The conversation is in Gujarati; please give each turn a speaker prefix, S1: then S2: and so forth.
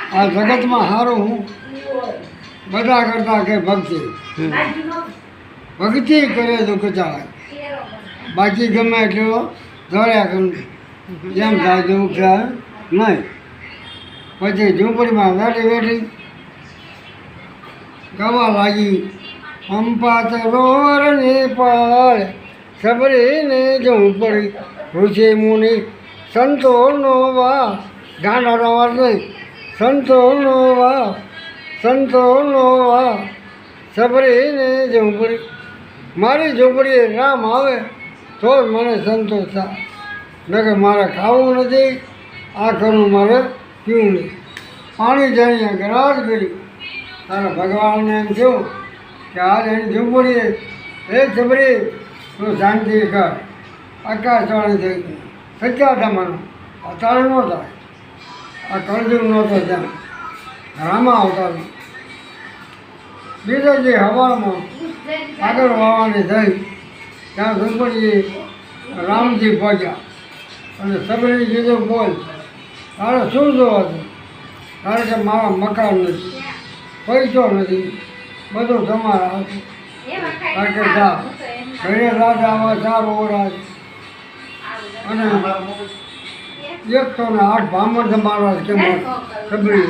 S1: આ જગતમાં સારું હું બધા કરતા કે ભક્તિ ભક્તિ કરે તો કચાય બાકી ગમે એટલો દોડ્યા કરું જેમ થાય તેવું ખ્યાલ નહીં. પછી ઝૂંપડીમાં બેઠી બેઠી ગાવા લાગી અંપાત રોરની પાળ સબરીને ઝૂંપડી ઋષિ મુનિ સંતોનો વાસ ગાંડાનો અવાજ નહીં સંતોનો વાસ સબરીને ઝૂંપડી મારી ઝૂંપડીએ રામ આવે તો જ મને સંતોષ થાય નકર મારે ખાવું નથી આ કરવું મારે પીવું નહીં. પાણી જાણીએ ગરાજ કરી તારા ભગવાનને એમ થયું કે આજ એની ઝૂંપડીએ એ સબરી તું શાંતિ કર આકાશવાણી થઈ ગઈ સચ્ચા થવાનો અત્યારે ન થાય આ કળજુગ નહોતો ત્યાં રામા આવતા બીજા જે હવામાં આગળ વાવવાની થઈ ત્યાં ઝૂંપડી રામજી પહોંચ્યા અને સબરી કીધું બોલ તારે શું જોવાનું કારણ કે મારા મકાન નથી પૈસો નથી બધું તમારા કારણ કે ઘરે રાત આવા 4 ઓરા અને 108 બ્રાહ્મણ તમારા કે સબરી